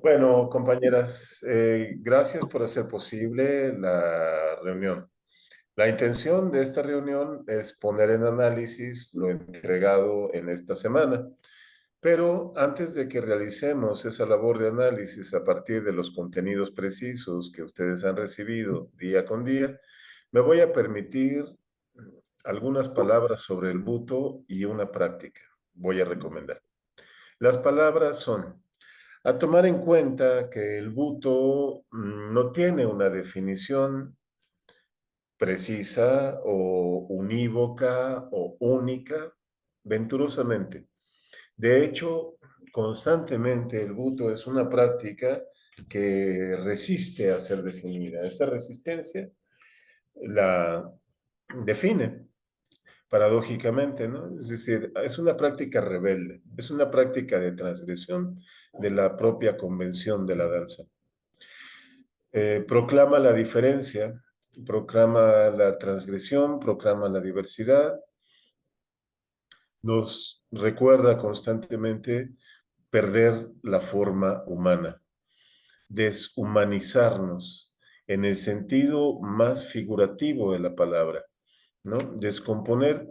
Bueno, compañeras, gracias por hacer posible la reunión. La intención de esta reunión es poner en análisis lo entregado en esta semana, pero antes de que realicemos esa labor de análisis a partir de los contenidos precisos que ustedes han recibido día con día, me voy a permitir algunas palabras sobre el buto y una práctica. Voy a recomendar. Las palabras son: a tomar en cuenta que el buto no tiene una definición precisa o unívoca o única, venturosamente. De hecho, constantemente el buto es una práctica que resiste a ser definida. Esa resistencia la define paradójicamente, ¿no? Es decir, es una práctica rebelde, es una práctica de transgresión de la propia convención de la danza. Proclama la diferencia, proclama la transgresión, proclama la diversidad, nos recuerda constantemente perder la forma humana, deshumanizarnos en el sentido más figurativo de la palabra, ¿no? Descomponer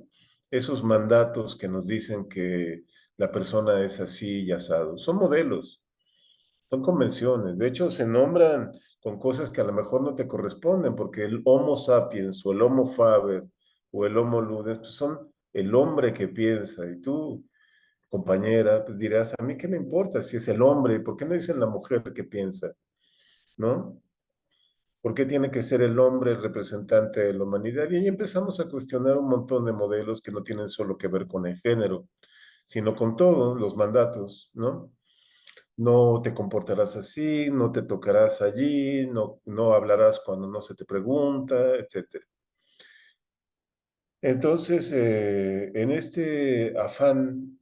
esos mandatos que nos dicen que la persona es así y asado. Son modelos, son convenciones. De hecho, se nombran con cosas que a lo mejor no te corresponden, porque el Homo sapiens o el Homo faber o el Homo ludens pues son el hombre que piensa. Y tú, compañera, pues dirás, ¿a mí qué me importa si es el hombre? ¿Por qué no dicen la mujer que piensa? ¿No? ¿Por qué tiene que ser el hombre el representante de la humanidad? Y ahí empezamos a cuestionar un montón de modelos que no tienen solo que ver con el género, sino con todos los mandatos, ¿no? No te comportarás así, no te tocarás allí, no hablarás cuando no se te pregunta, etcétera. Entonces, en este afán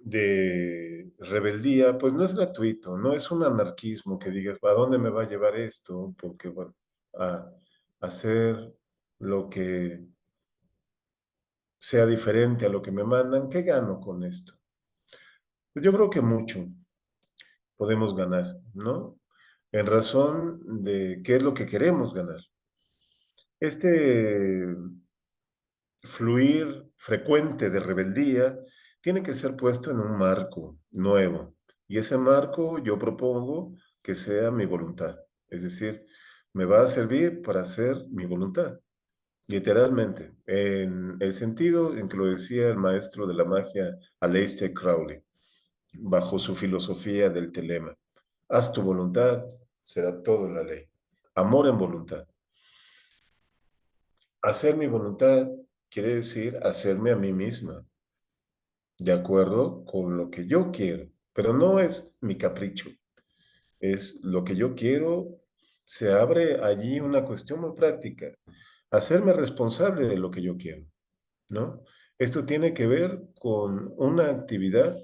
de rebeldía, pues no es gratuito, no es un anarquismo que digas, ¿a dónde me va a llevar esto? Porque, bueno, a hacer lo que sea diferente a lo que me mandan, ¿qué gano con esto? Pues yo creo que mucho podemos ganar, ¿no? En razón de qué es lo que queremos ganar. Este fluir frecuente de rebeldía tiene que ser puesto en un marco nuevo. Y ese marco yo propongo que sea mi voluntad. Es decir, me va a servir para hacer mi voluntad, literalmente, en el sentido en que lo decía el maestro de la magia Aleister Crowley, bajo su filosofía del telema. Haz tu voluntad, será todo la ley. Amor en voluntad. Hacer mi voluntad quiere decir hacerme a mí misma, de acuerdo con lo que yo quiero, pero no es mi capricho, es lo que yo quiero. Se abre allí una cuestión muy práctica, hacerme responsable de lo que yo quiero, ¿no? Esto tiene que ver con una actividad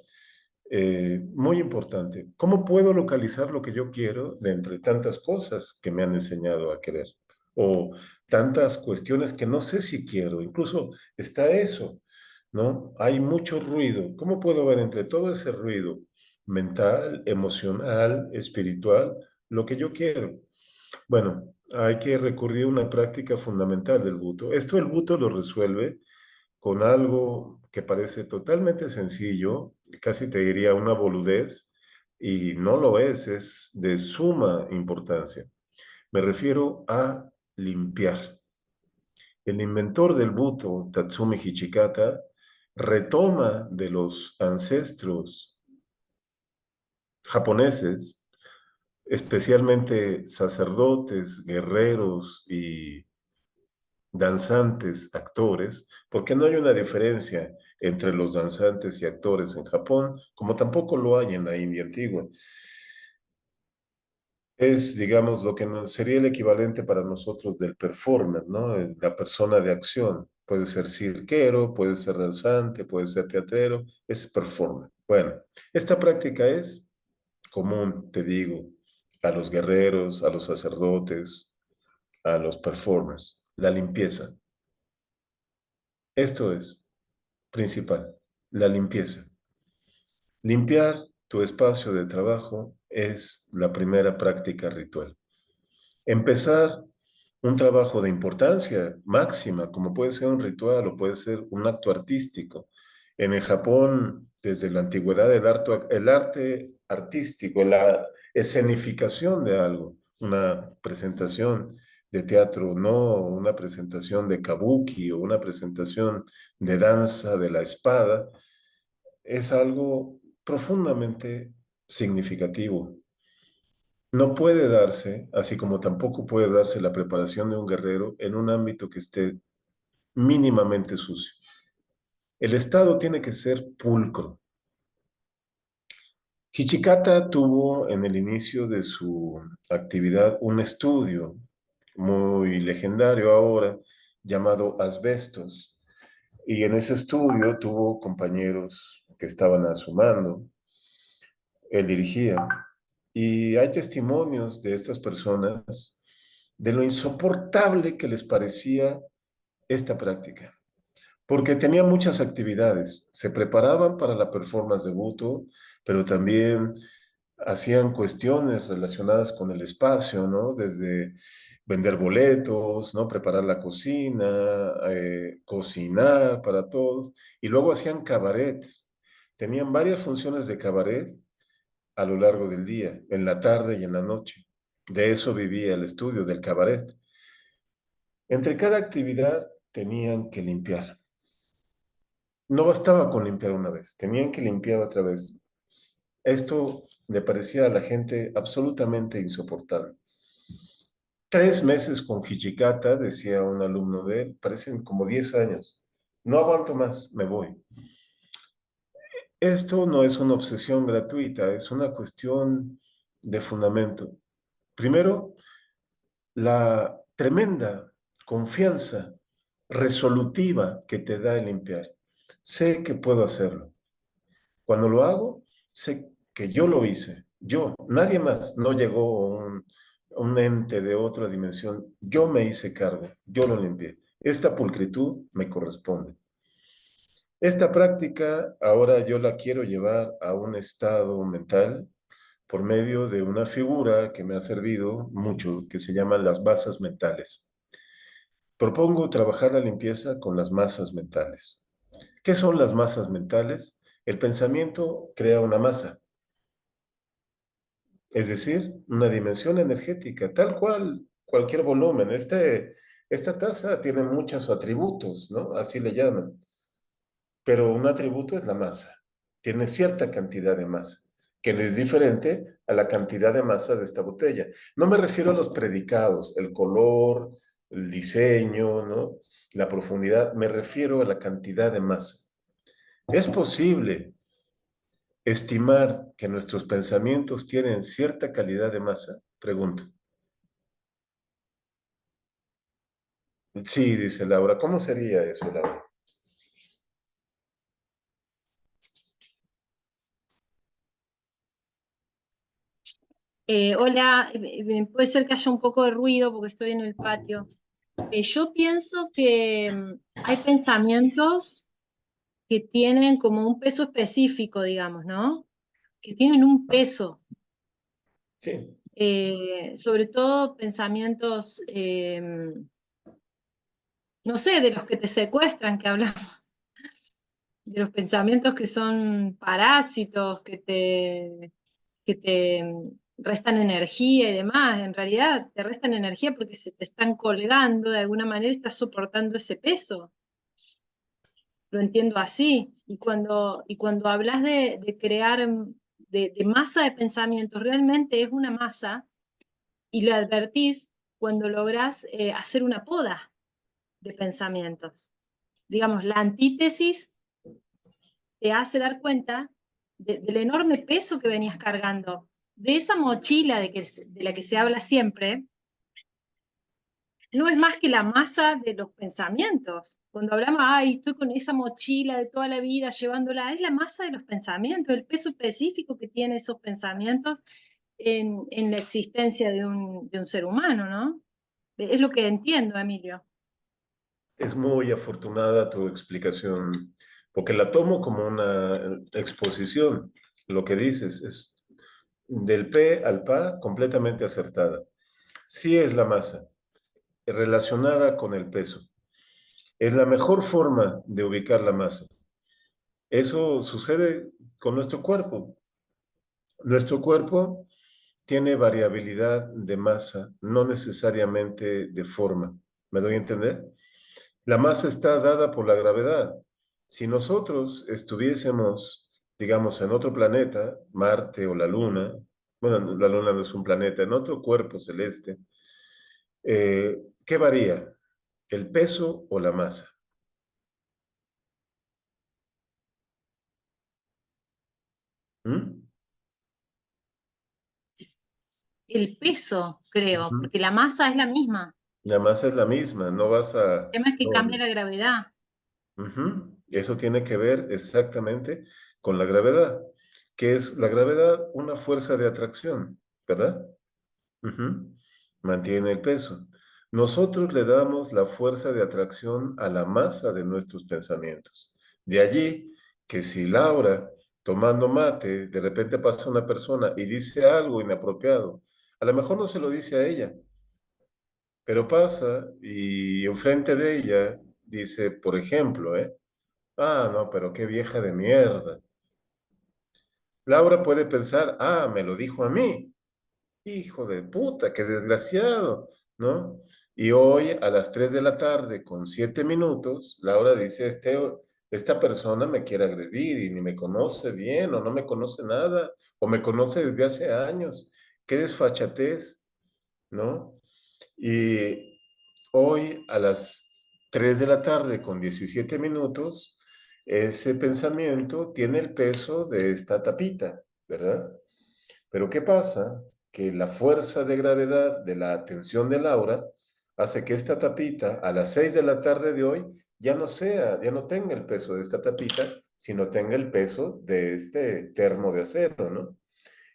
muy importante. ¿Cómo puedo localizar lo que yo quiero de entre tantas cosas que me han enseñado a querer? O tantas cuestiones que no sé si quiero. Incluso está eso, ¿no? Hay mucho ruido. ¿Cómo puedo ver entre todo ese ruido mental, emocional, espiritual, lo que yo quiero? Bueno, hay que recurrir a una práctica fundamental del buto. Esto el buto lo resuelve con algo que parece totalmente sencillo, casi te diría una boludez, y no lo es de suma importancia. Me refiero a limpiar. El inventor del buto, Tatsumi Hichikata, retoma de los ancestros japoneses, especialmente sacerdotes, guerreros y danzantes, actores, porque no hay una diferencia entre los danzantes y actores en Japón, como tampoco lo hay en la India antigua. Es, digamos, lo que sería el equivalente para nosotros del performer, ¿no? La persona de acción. Puede ser cirquero, puede ser danzante, puede ser teatrero, es performer. Bueno, esta práctica es común, te digo, a los guerreros, a los sacerdotes, a los performers, la limpieza. Esto es principal, la limpieza. Limpiar tu espacio de trabajo es la primera práctica ritual. Empezar un trabajo de importancia máxima, como puede ser un ritual o puede ser un acto artístico. En el Japón, desde la antigüedad, el arte artístico, la escenificación de algo, una presentación de teatro, no una presentación de kabuki o una presentación de danza de la espada, es algo profundamente significativo. No puede darse, así como tampoco puede darse la preparación de un guerrero en un ámbito que esté mínimamente sucio. El estado tiene que ser pulcro. Hichikata tuvo en el inicio de su actividad un estudio muy legendario ahora llamado Asbestos. Y en ese estudio tuvo compañeros que estaban a su mando, él dirigía, y hay testimonios de estas personas de lo insoportable que les parecía esta práctica, porque tenían muchas actividades, se preparaban para la performance de Buto, pero también hacían cuestiones relacionadas con el espacio, ¿no? Desde vender boletos, ¿no? Preparar la cocina, cocinar para todos, y luego hacían cabaret. Tenían varias funciones de cabaret a lo largo del día, en la tarde y en la noche. De eso vivía el estudio, del cabaret. Entre cada actividad tenían que limpiar. No bastaba con limpiar una vez, tenían que limpiar otra vez. Esto le parecía a la gente absolutamente insoportable. 3 meses con Hichikata, decía un alumno de él, parecen como 10 años. No aguanto más, me voy. Esto no es una obsesión gratuita, es una cuestión de fundamento. Primero, la tremenda confianza resolutiva que te da el limpiar. Sé que puedo hacerlo. Cuando lo hago, sé que yo lo hice. Yo, nadie más, no llegó un ente de otra dimensión. Yo me hice cargo, yo lo limpié. Esta pulcritud me corresponde. Esta práctica ahora yo la quiero llevar a un estado mental por medio de una figura que me ha servido mucho, que se llaman las masas mentales. Propongo trabajar la limpieza con las masas mentales. ¿Qué son las masas mentales? El pensamiento crea una masa, es decir, una dimensión energética, tal cual cualquier volumen. Esta taza tiene muchos atributos, ¿no? Así le llaman. Pero un atributo es la masa. Tiene cierta cantidad de masa, que es diferente a la cantidad de masa de esta botella. No me refiero a los predicados, el color, el diseño, ¿no? La profundidad, me refiero a la cantidad de masa. ¿Es posible estimar que nuestros pensamientos tienen cierta calidad de masa? Pregunto. Sí, dice Laura. ¿Cómo sería eso, Laura? Hola, puede ser que haya un poco de ruido porque estoy en el patio. Yo pienso que hay pensamientos que tienen como un peso específico, digamos, ¿no? Que tienen un peso, Sí, sobre todo pensamientos, no sé, de los que te secuestran, que hablamos, de los pensamientos que son parásitos, que te restan energía y demás. En realidad te restan energía porque se te están colgando, de alguna manera estás soportando ese peso. Lo entiendo así. Y cuando hablas de crear, de masa de pensamientos, realmente es una masa y lo advertís cuando lográs hacer una poda de pensamientos. Digamos, la antítesis te hace dar cuenta del enorme peso que venías cargando, de esa mochila de la que se habla siempre, no es más que la masa de los pensamientos. Cuando hablamos, ay, estoy con esa mochila de toda la vida llevándola, es la masa de los pensamientos, el peso específico que tienen esos pensamientos en la existencia de un ser humano, ¿no? Es lo que entiendo, Emilio. es muy afortunada tu explicación, porque la tomo como una exposición. Lo que dices es del pe al pa completamente acertada. Sí es la masa, relacionada con el peso. Es la mejor forma de ubicar la masa. Eso sucede con nuestro cuerpo. Nuestro cuerpo tiene variabilidad de masa, no necesariamente de forma. ¿Me doy a entender? La masa está dada por la gravedad. Si nosotros estuviésemos, digamos, en otro planeta, Marte o la Luna, bueno, la Luna no es un planeta, en otro cuerpo celeste, ¿qué varía? ¿El peso o la masa? ¿Mm? El peso, creo, Ujú. porque la masa es la misma. La masa es la misma, no vas El a... tema es que no, cambia la gravedad. ujú. Eso tiene que ver exactamente con la gravedad, que es la gravedad una fuerza de atracción, ¿verdad? Ujú. Mantiene el peso. Nosotros le damos la fuerza de atracción a la masa de nuestros pensamientos. De allí que si Laura, tomando mate, de repente pasa una persona y dice algo inapropiado, a lo mejor no se lo dice a ella, pero pasa y enfrente de ella dice, por ejemplo, ah, no, pero qué vieja de mierda. Laura puede pensar, ah, me lo dijo a mí. Hijo de puta, qué desgraciado, ¿no? Y hoy a las 3 de la tarde con 7 minutos, Laura dice, esta persona me quiere agredir y ni me conoce bien o no me conoce nada o me conoce desde hace años. Qué desfachatez, ¿no? Y hoy a las 3 de la tarde con 17 minutos, ese pensamiento tiene el peso de esta tapita, ¿verdad? Pero ¿qué pasa? Que la fuerza de gravedad de la atención de Laura hace que esta tapita a las 6 de la tarde de hoy ya no tenga el peso de esta tapita, sino tenga el peso de este termo de acero, ¿no?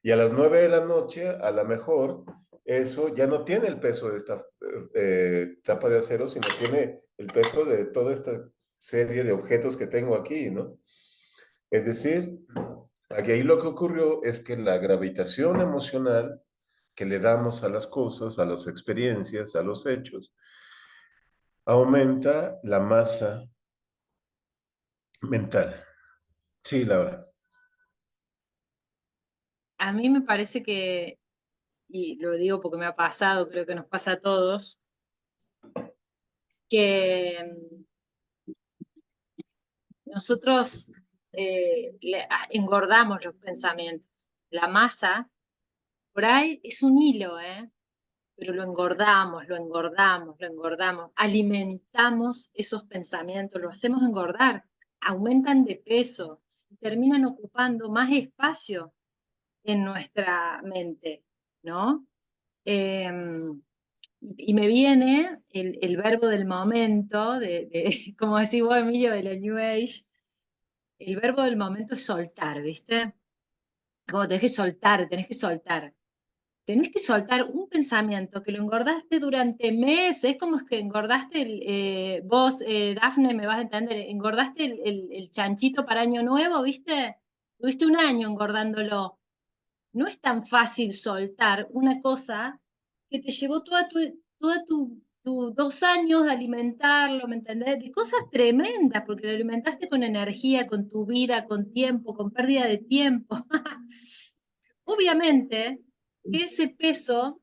Y a las 9 de la noche, a lo mejor, eso ya no tiene el peso de esta tapa de acero, sino tiene el peso de toda esta serie de objetos que tengo aquí, ¿no? Es decir, aquí ahí lo que ocurrió es que la gravitación emocional que le damos a las cosas, a las experiencias, a los hechos, aumenta la masa mental. Sí, Laura. A mí me parece que, y lo digo porque me ha pasado, creo que nos pasa a todos, que nosotros engordamos los pensamientos. La masa, por ahí es un hilo, ¿eh? Pero lo engordamos, lo engordamos, lo engordamos, alimentamos esos pensamientos, los hacemos engordar, aumentan de peso, terminan ocupando más espacio en nuestra mente, ¿no? Eh, y me viene el verbo del momento, como decís vos, Emilio, de la New Age, el verbo del momento es soltar, ¿viste? Como tenés que soltar, tenés que soltar. Tenés que soltar un pensamiento que lo engordaste durante meses, es como es que engordaste, vos, Dafne, me vas a entender, engordaste el chanchito para Año Nuevo, ¿viste? Tuviste un año engordándolo. No es tan fácil soltar una cosa que te llevó tus 2 años de alimentarlo, ¿me entendés? De cosas tremendas, porque lo alimentaste con energía, con tu vida, con tiempo, con pérdida de tiempo. Obviamente que ese peso,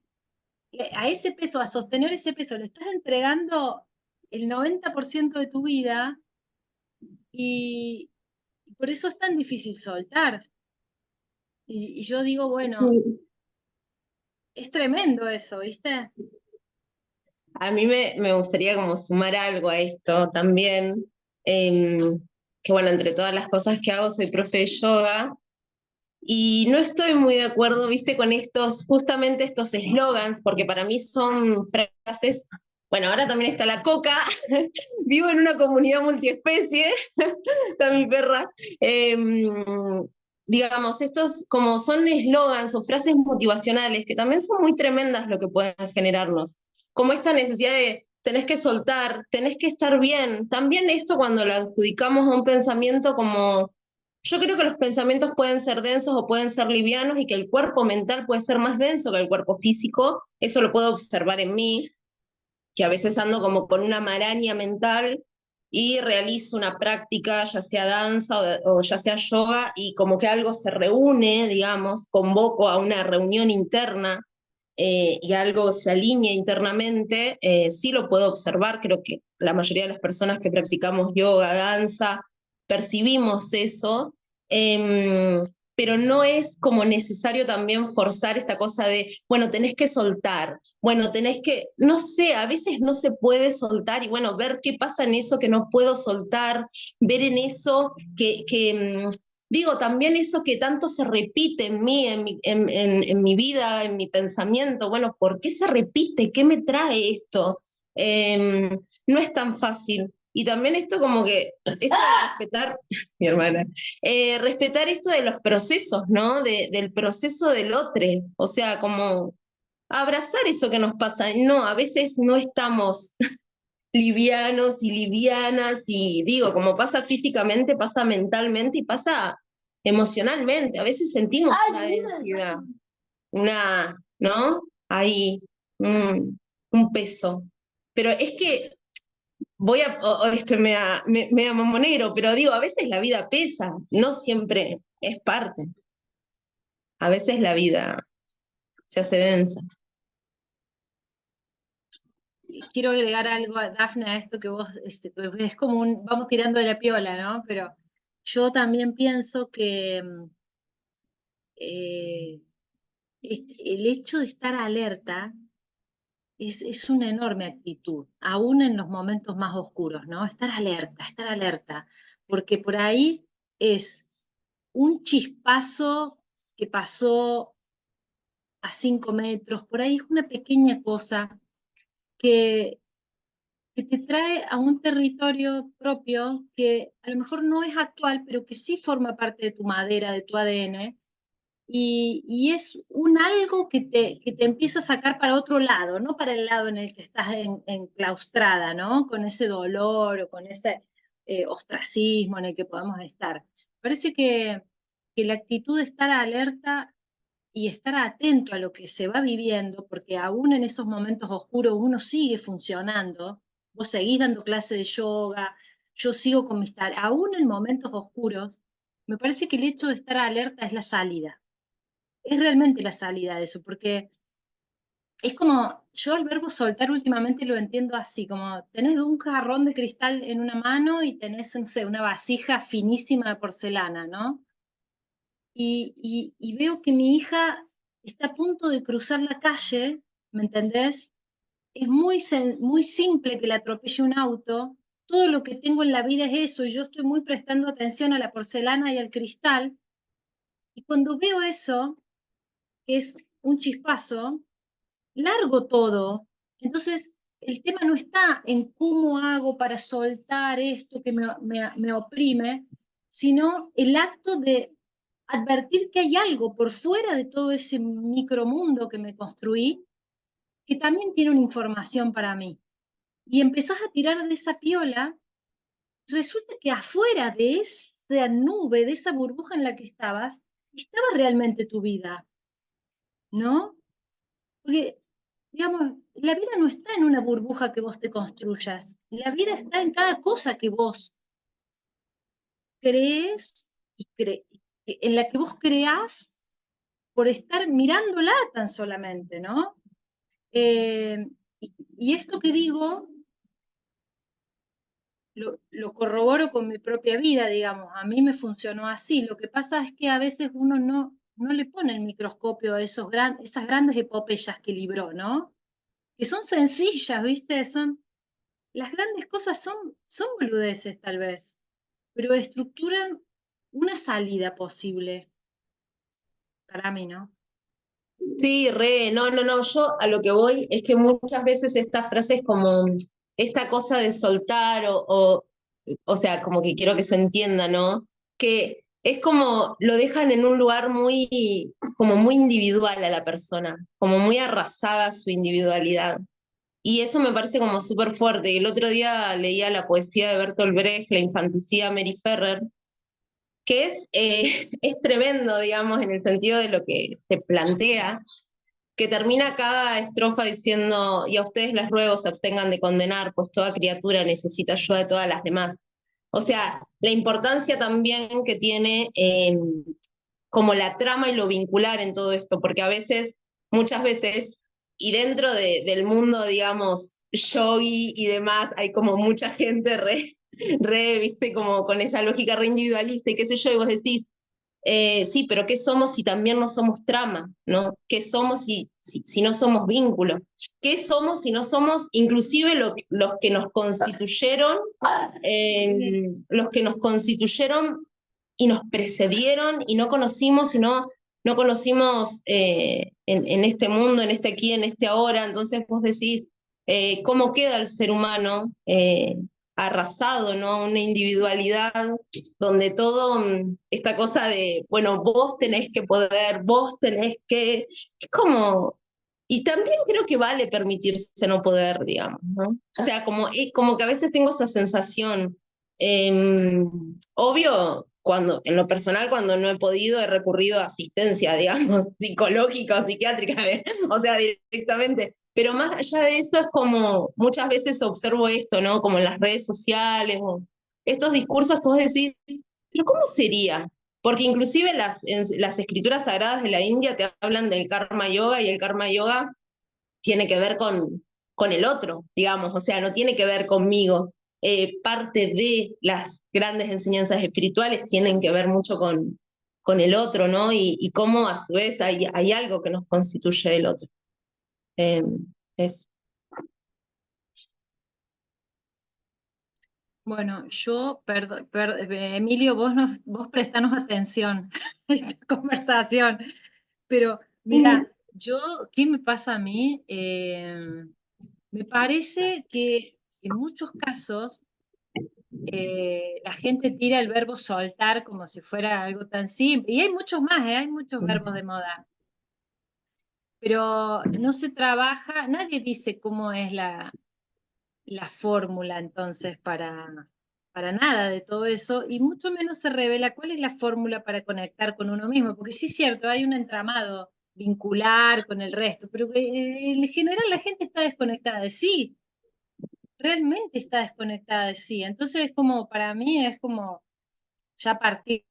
a ese peso, a sostener ese peso, le estás entregando el 90% de tu vida y por eso es tan difícil soltar. Y yo digo, bueno, Sí. es tremendo eso, ¿viste? A mí me gustaría como sumar algo a esto también, que bueno, entre todas las cosas que hago, soy profe de yoga y no estoy muy de acuerdo, viste, con justamente estos eslogans, porque para mí son frases, bueno, ahora también está la coca, vivo en una comunidad multiespecie, está mi perra, digamos, estos como son eslogans o frases motivacionales que también son muy tremendas lo que pueden generarnos, como esta necesidad de tenés que soltar, tenés que estar bien, también esto cuando lo adjudicamos a un pensamiento como yo creo que los pensamientos pueden ser densos o pueden ser livianos y que el cuerpo mental puede ser más denso que el cuerpo físico. Eso lo puedo observar en mí, que a veces ando como con una maraña mental y realizo una práctica, ya sea danza o ya sea yoga, y como que algo se reúne, digamos, convoco a una reunión interna y algo se alinea internamente, sí lo puedo observar. Creo que la mayoría de las personas que practicamos yoga, danza, percibimos eso, eh, pero no es como necesario también forzar esta cosa de, bueno, tenés que soltar, bueno, tenés que, no sé, a veces no se puede soltar y bueno, ver qué pasa en eso que no puedo soltar, ver en eso que digo, también eso que tanto se repite en mí, en mi vida, en mi pensamiento, bueno, ¿por qué se repite? ¿Qué me trae esto? No es tan fácil. Y también esto como que, esto de respetar, mi hermana, respetar esto de los procesos, ¿no? Del proceso del otro, o sea, como abrazar eso que nos pasa. No, a veces no estamos livianos y livianas y digo, como pasa físicamente, pasa mentalmente y pasa emocionalmente. A veces sentimos una densidad, una, ¿no? Ahí, un peso. Pero es que voy a, esto me da mamonero, pero digo, a veces la vida pesa, no siempre es parte. A veces la vida se hace densa. Quiero agregar algo, Dafne, a esto que vos, es como vamos tirando de la piola, ¿no? Pero yo también pienso que el hecho de estar alerta es una enorme actitud, aún en los momentos más oscuros, ¿no? Estar alerta, porque por ahí es un chispazo que pasó a 5 metros, por ahí es una pequeña cosa que, que te trae a un territorio propio que a lo mejor no es actual, pero que sí forma parte de tu madera, de tu ADN, y es un algo que te empieza a sacar para otro lado, no para el lado en el que estás enclaustrada, ¿no? Con ese dolor o con ese ostracismo en el que podamos estar. Parece que la actitud de estar alerta y estar atento a lo que se va viviendo, porque aún en esos momentos oscuros uno sigue funcionando, vos seguís dando clase de yoga, yo sigo con mis tareas, aún en momentos oscuros, me parece que el hecho de estar alerta es la salida, es realmente la salida de eso, porque es como, yo el verbo soltar últimamente lo entiendo así, como tenés un jarrón de cristal en una mano y tenés, no sé, una vasija finísima de porcelana, ¿no? Y veo que mi hija está a punto de cruzar la calle, ¿me entendés? Es muy simple que la atropelle un auto, todo lo que tengo en la vida es eso, y yo estoy muy prestando atención a la porcelana y al cristal, y cuando veo eso, que es un chispazo, largo todo. Entonces, el tema no está en cómo hago para soltar esto que me oprime, sino el acto de advertir que hay algo por fuera de todo ese micromundo que me construí, que también tiene una información para mí. Y empezás a tirar de esa piola, resulta que afuera de esa nube, de esa burbuja en la que estabas, estaba realmente tu vida, ¿no? Porque, digamos, la vida no está en una burbuja que vos te construyas. La vida está en cada cosa que vos crees en la que vos creás por estar mirándola tan solamente, ¿no? Eh, y esto que digo lo corroboro con mi propia vida, digamos, a mí me funcionó así. Lo que pasa es que a veces uno no le pone el microscopio a esas grandes epopeyas que libró, ¿no? Que son sencillas, ¿viste? Las grandes cosas son boludeces tal vez, pero estructuran una salida posible para mí, ¿no? Sí, re, no, yo a lo que voy es que muchas veces estas frases como esta cosa de soltar o sea, como que quiero que se entienda, ¿no? Que es como lo dejan en un lugar muy, como muy individual a la persona, como muy arrasada su individualidad. Y eso me parece como súper fuerte. El otro día leía la poesía de Bertolt Brecht, La infanticida de Mary Ferrer, que es tremendo, digamos, en el sentido de lo que se plantea, que termina cada estrofa diciendo, y a ustedes les ruego se abstengan de condenar, pues toda criatura necesita ayuda de todas las demás. O sea, la importancia también que tiene como la trama y lo vincular en todo esto, porque a veces, muchas veces, y dentro del mundo, digamos, yogi y demás, hay como mucha gente viste, como con esa lógica re individualista y qué sé yo, y vos decís, sí, pero ¿qué somos si también no somos trama? ¿No? ¿Qué somos si no somos vínculo? ¿Qué somos si no somos inclusive los que nos constituyeron, los que nos constituyeron y nos precedieron y no conocimos, no conocimos en este mundo, en este aquí, en este ahora? Entonces vos decís, ¿cómo queda el ser humano arrasado, ¿no? Una individualidad donde todo, esta cosa de, bueno, vos tenés que poder, vos tenés que, es como, y también creo que vale permitirse no poder, digamos, ¿no? O sea, como que a veces tengo esa sensación. Obvio, en lo personal, cuando no he podido, he recurrido a asistencia, digamos, psicológica o psiquiátrica, o sea, directamente. Pero más allá de eso, es como muchas veces observo esto, ¿no? Como en las redes sociales, o estos discursos que vos decís, pero ¿cómo sería? Porque inclusive en las escrituras sagradas de la India te hablan del karma yoga, y el karma yoga tiene que ver con el otro, digamos, o sea, no tiene que ver conmigo. Parte de las grandes enseñanzas espirituales tienen que ver mucho con el otro, ¿no? Y cómo a su vez hay algo que nos constituye del otro. Eh, es, Bueno, yo, Emilio, vos prestanos atención a esta conversación, pero mira, ¿qué me pasa a mí? Me parece que en muchos casos la gente tira el verbo soltar como si fuera algo tan simple, y hay muchos más, hay muchos verbos de moda, pero no se trabaja, nadie dice cómo es la fórmula entonces para nada de todo eso, y mucho menos se revela cuál es la fórmula para conectar con uno mismo, porque sí es cierto, hay un entramado vincular con el resto, pero en general la gente está desconectada de sí, realmente está desconectada de sí, entonces es como, para mí es como ya partir.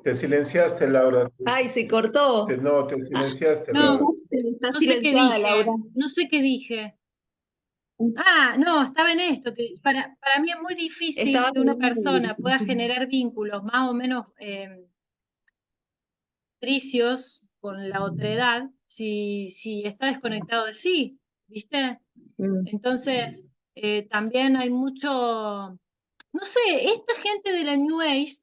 Te silenciaste, Laura. Ay, se cortó. No, te silenciaste, No, Laura. Está no sé qué silenciada, dije, Laura. no sé qué dije. Ah, no, estaba en esto, que para mí es muy difícil Estaba que una persona pueda generar vínculos más o menos tricios con la otredad si está desconectado de sí, ¿viste? Entonces, también hay mucho, no sé, esta gente de la New Age,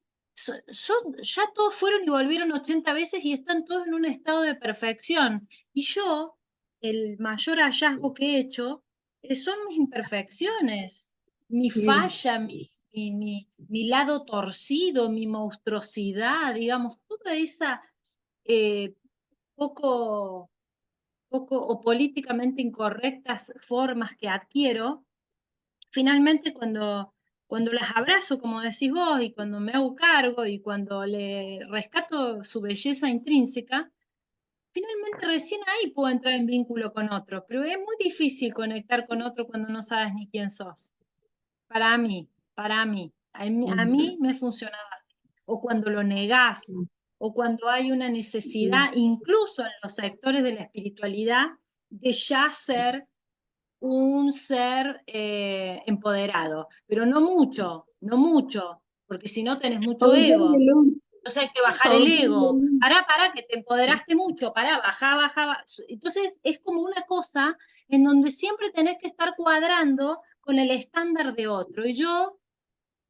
ya todos fueron y volvieron 80 veces y están todos en un estado de perfección. Y yo, el mayor hallazgo que he hecho son mis imperfecciones, mi falla, mi lado torcido, mi monstruosidad, digamos, toda esa eh, poco o políticamente incorrectas formas que adquiero, finalmente cuando las abrazo, como decís vos, y cuando me hago cargo y cuando le rescato su belleza intrínseca, finalmente recién ahí puedo entrar en vínculo con otro, pero es muy difícil conectar con otro cuando no sabes ni quién sos. Para mí, a mí me funcionaba así. O cuando lo negás, o cuando hay una necesidad, incluso en los sectores de la espiritualidad, de ya ser un ser empoderado, pero no mucho, no mucho, porque si no tenés mucho ego. Entonces hay que bajar el ego. Pará, que te empoderaste mucho, pará, bajá. Entonces es como una cosa en donde siempre tenés que estar cuadrando con el estándar de otro. Y yo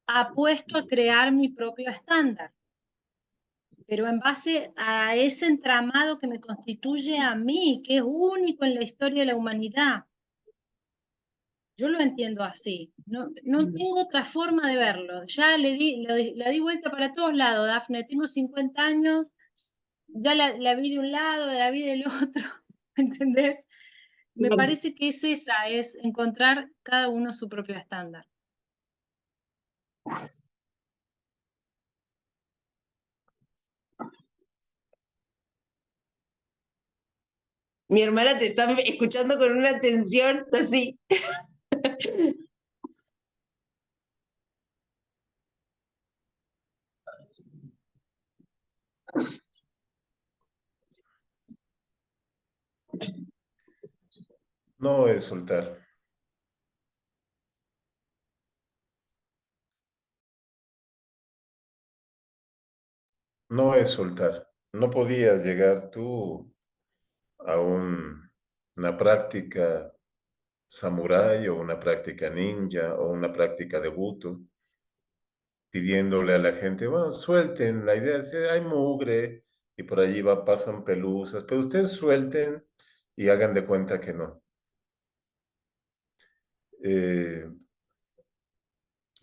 apuesto a crear mi propio estándar, pero en base a ese entramado que me constituye a mí, que es único en la historia de la humanidad. Yo lo entiendo así, no tengo otra forma de verlo. Ya la di vuelta para todos lados, Dafne, tengo 50 años, ya la vi de un lado, la vi del otro, ¿entendés? me parece que es esa, es encontrar cada uno su propio estándar. Mi hermana te está escuchando con una atención así. No es soltar. No es soltar. No podías llegar tú a una práctica samurái o una práctica ninja o una práctica de Buto pidiéndole a la gente, bueno, suelten, la idea es, hay mugre y por allí pasan pelusas, pero ustedes suelten y hagan de cuenta que no.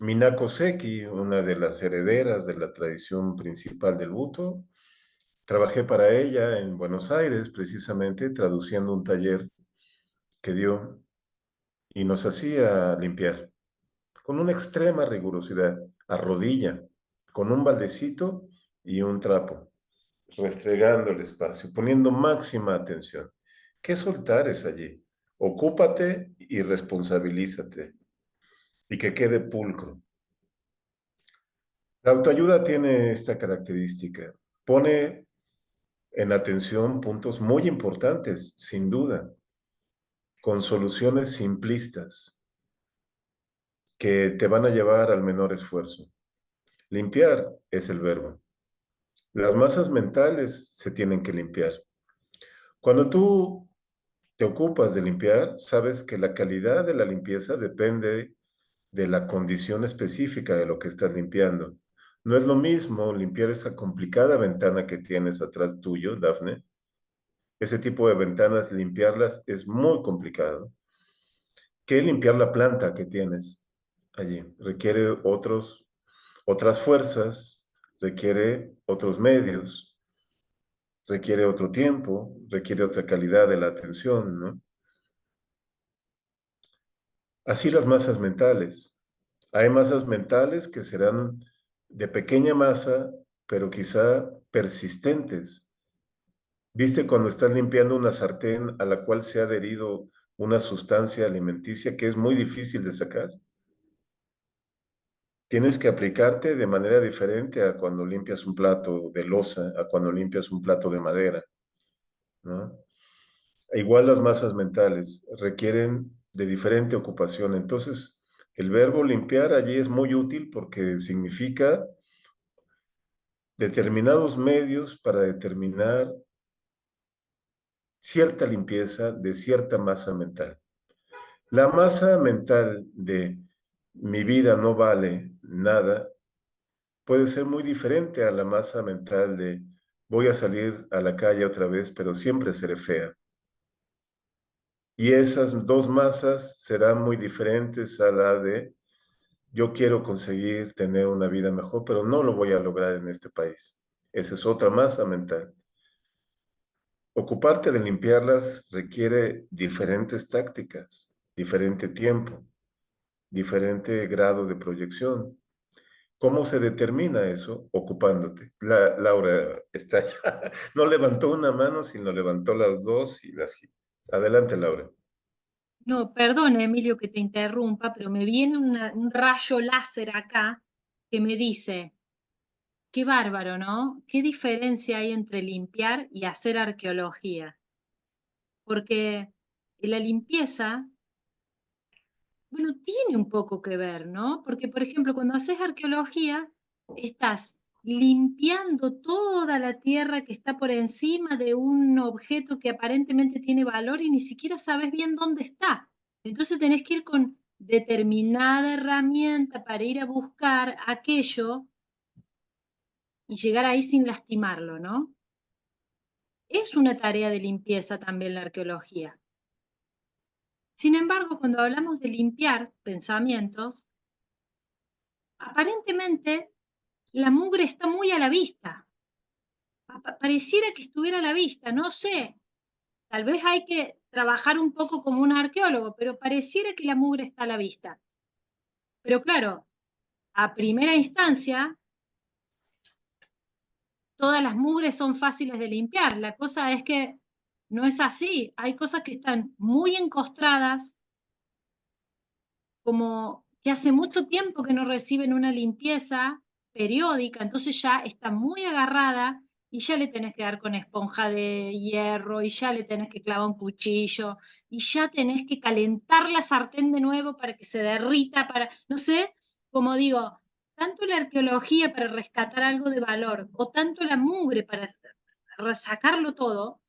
Minako Seki, una de las herederas de la tradición principal del Buto, trabajé para ella en Buenos Aires, precisamente traduciendo un taller que dio y nos hacía limpiar con una extrema rigurosidad, a rodilla, con un baldecito y un trapo, restregando el espacio, poniendo máxima atención. ¿Qué soltar es allí? Ocúpate y responsabilízate y que quede pulcro. La autoayuda tiene esta característica. Pone en atención puntos muy importantes, sin duda, con soluciones simplistas que te van a llevar al menor esfuerzo. Limpiar es el verbo. Las masas mentales se tienen que limpiar. Cuando tú te ocupas de limpiar, sabes que la calidad de la limpieza depende de la condición específica de lo que estás limpiando. No es lo mismo limpiar esa complicada ventana que tienes atrás tuyo, Dafne. Ese tipo de ventanas, limpiarlas es muy complicado. Que limpiar la planta que tienes allí. Requiere otras fuerzas, requiere otros medios, requiere otro tiempo, requiere otra calidad de la atención, ¿no? Así las masas mentales. Hay masas mentales que serán de pequeña masa, pero quizá persistentes. ¿Viste cuando estás limpiando una sartén a la cual se ha adherido una sustancia alimenticia que es muy difícil de sacar? Tienes que aplicarte de manera diferente a cuando limpias un plato de loza, a cuando limpias un plato de madera, ¿no? Igual las masas mentales requieren de diferente ocupación. Entonces, el verbo limpiar allí es muy útil porque significa determinados medios para determinar cierta limpieza de cierta masa mental. La masa mental de mi vida no vale nada puede ser muy diferente a la masa mental de voy a salir a la calle otra vez, pero siempre seré fea. Y esas dos masas serán muy diferentes a la de yo quiero conseguir tener una vida mejor, pero no lo voy a lograr en este país. Esa es otra masa mental. Ocuparte de limpiarlas requiere diferentes tácticas, diferente tiempo, diferente grado de proyección. ¿Cómo se determina eso? Ocupándote. Laura está no levantó una mano, sino levantó las dos y las... Adelante, Laura. No, perdona, Emilio, que te interrumpa, pero me viene un rayo láser acá que me dice, qué bárbaro, ¿no? ¿Qué diferencia hay entre limpiar y hacer arqueología? Porque la limpieza, bueno, tiene un poco que ver, ¿no? Porque, por ejemplo, cuando haces arqueología, estás limpiando toda la tierra que está por encima de un objeto que aparentemente tiene valor y ni siquiera sabes bien dónde está. Entonces tenés que ir con determinada herramienta para ir a buscar aquello y llegar ahí sin lastimarlo, ¿no? Es una tarea de limpieza también la arqueología. Sin embargo, cuando hablamos de limpiar pensamientos, aparentemente la mugre está muy a la vista. Pareciera que estuviera a la vista, no sé. Tal vez hay que trabajar un poco como un arqueólogo, pero pareciera que la mugre está a la vista. Pero claro, a primera instancia, todas las mugres son fáciles de limpiar. La cosa es que no es así. Hay cosas que están muy encostradas, como que hace mucho tiempo que no reciben una limpieza periódica, entonces ya está muy agarrada y ya le tenés que dar con esponja de hierro y ya le tenés que clavar un cuchillo y ya tenés que calentar la sartén de nuevo para que se derrita, para, no sé, como digo, tanto la arqueología para rescatar algo de valor o tanto la mugre para sacarlo todo,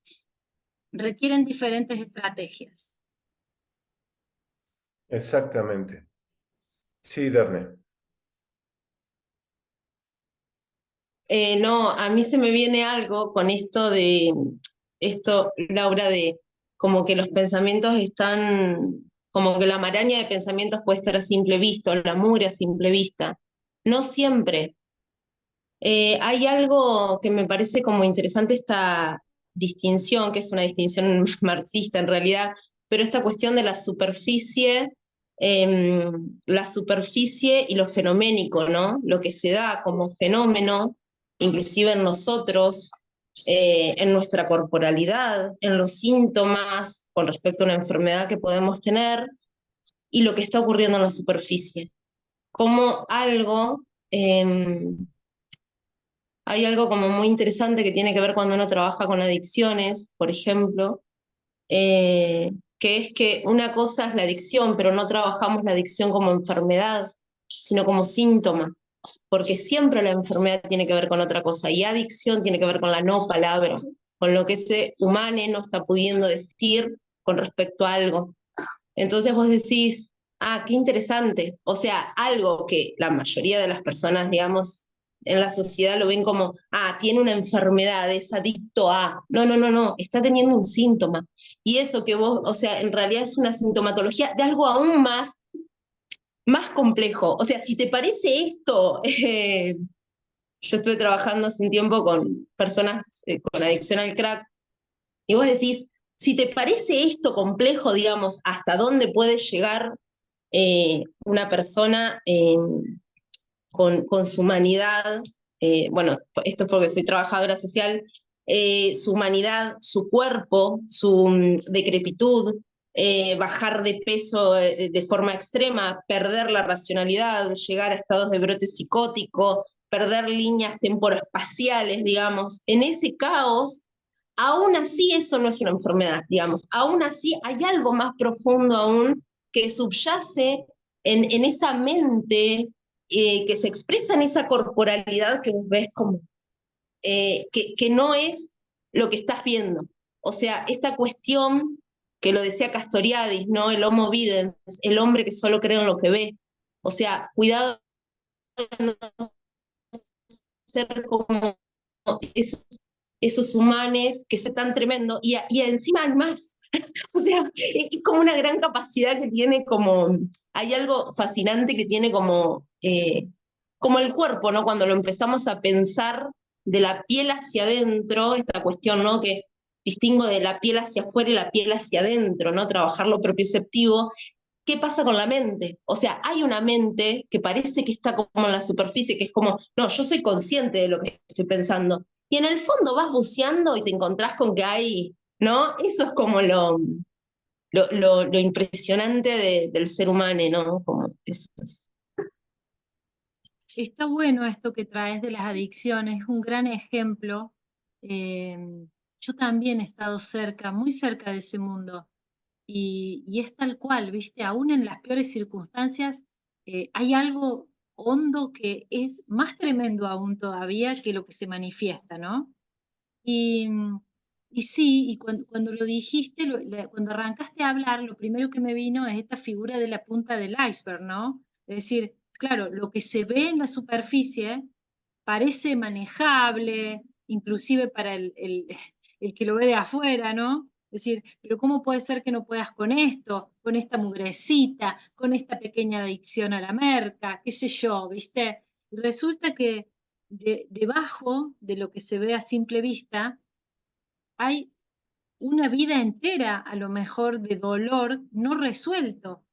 requieren diferentes estrategias. Exactamente. Sí, Dafne. No, a mí se me viene algo con esto, Laura, de como que los pensamientos están, como que la maraña de pensamientos puede estar a simple vista, o la mugre a simple vista. No siempre. Hay algo que me parece como interesante esta distinción, que es una distinción marxista en realidad, pero esta cuestión de la superficie y lo fenoménico, ¿no? Lo que se da como fenómeno, inclusive en nosotros, en nuestra corporalidad, en los síntomas con respecto a una enfermedad que podemos tener, y lo que está ocurriendo en la superficie. Como algo... hay algo como muy interesante que tiene que ver cuando uno trabaja con adicciones, por ejemplo, que es que una cosa es la adicción, pero no trabajamos la adicción como enfermedad, sino como síntoma, porque siempre la enfermedad tiene que ver con otra cosa, y adicción tiene que ver con la no palabra, con lo que ese humano no está pudiendo decir con respecto a algo. Entonces vos decís, ah, qué interesante. O sea, algo que la mayoría de las personas, digamos, en la sociedad lo ven como, ah, tiene una enfermedad, es adicto a. No, no, no, no, está teniendo un síntoma. Y eso que vos, o sea, en realidad es una sintomatología de algo aún más complejo. O sea, si te parece esto, yo estuve trabajando hace un tiempo con personas con adicción al crack, y vos decís, si te parece esto complejo, digamos, hasta dónde puede llegar una persona con su humanidad, bueno, esto es porque soy trabajadora social, su humanidad, su cuerpo, su decrepitud, bajar de peso de forma extrema, perder la racionalidad, llegar a estados de brote psicótico, perder líneas temporoespaciales, digamos, en ese caos, aún así eso no es una enfermedad, digamos, aún así hay algo más profundo aún que subyace en esa mente que se expresa en esa corporalidad que vos ves como, que no es lo que estás viendo. O sea, esta cuestión que lo decía Castoriadis, ¿no? El homo videns, el hombre que solo cree en lo que ve. O sea, cuidado de no ser como esos humanos que son tan tremendo, y encima hay más. O sea, es como una gran capacidad que tiene como, hay algo fascinante que tiene como el cuerpo, ¿no? Cuando lo empezamos a pensar de la piel hacia adentro, esta cuestión, ¿no? Que distingo de la piel hacia afuera y la piel hacia adentro, ¿no? Trabajar lo propioceptivo. ¿Qué pasa con la mente? O sea, hay una mente que parece que está como en la superficie, que es como, no, yo soy consciente de lo que estoy pensando. Y en el fondo vas buceando y te encontrás con que hay, ¿no? Eso es como lo impresionante del ser humano, ¿no? Como eso es. Está bueno esto que traes de las adicciones, es un gran ejemplo. Yo también he estado cerca, muy cerca de ese mundo, y es tal cual, ¿viste? Aún en las peores circunstancias, hay algo hondo que es más tremendo aún todavía que lo que se manifiesta, ¿no? Y, y sí, y cuando lo dijiste, cuando arrancaste a hablar, lo primero que me vino es esta figura de la punta del iceberg, ¿no? Es decir, claro, lo que se ve en la superficie parece manejable, inclusive para el que lo ve de afuera, ¿no? Es decir, pero ¿cómo puede ser que no puedas con esto, con esta mugrecita, con esta pequeña adicción a la merca, qué sé yo, ¿viste? Y resulta que debajo de lo que se ve a simple vista hay una vida entera, a lo mejor, de dolor no resuelto.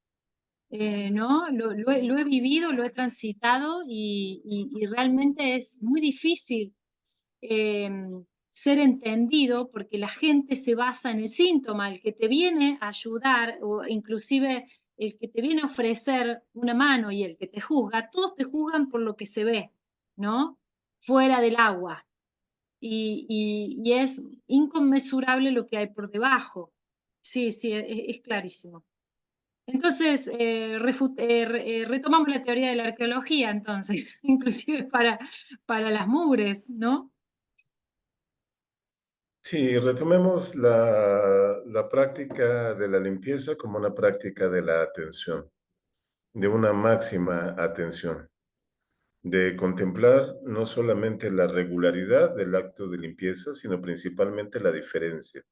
¿No? Lo he vivido, lo he transitado y realmente es muy difícil ser entendido porque la gente se basa en el síntoma, el que te viene a ayudar o inclusive el que te viene a ofrecer una mano y el que te juzga, todos te juzgan por lo que se ve, ¿no? Fuera del agua. Y es inconmensurable lo que hay por debajo. Sí, sí, es clarísimo. Entonces, retomamos la teoría de la arqueología, entonces, inclusive para las mugres, ¿no? Sí, retomemos la práctica de la limpieza como una práctica de la atención, de una máxima atención, de contemplar no solamente la regularidad del acto de limpieza, sino principalmente la diferencia.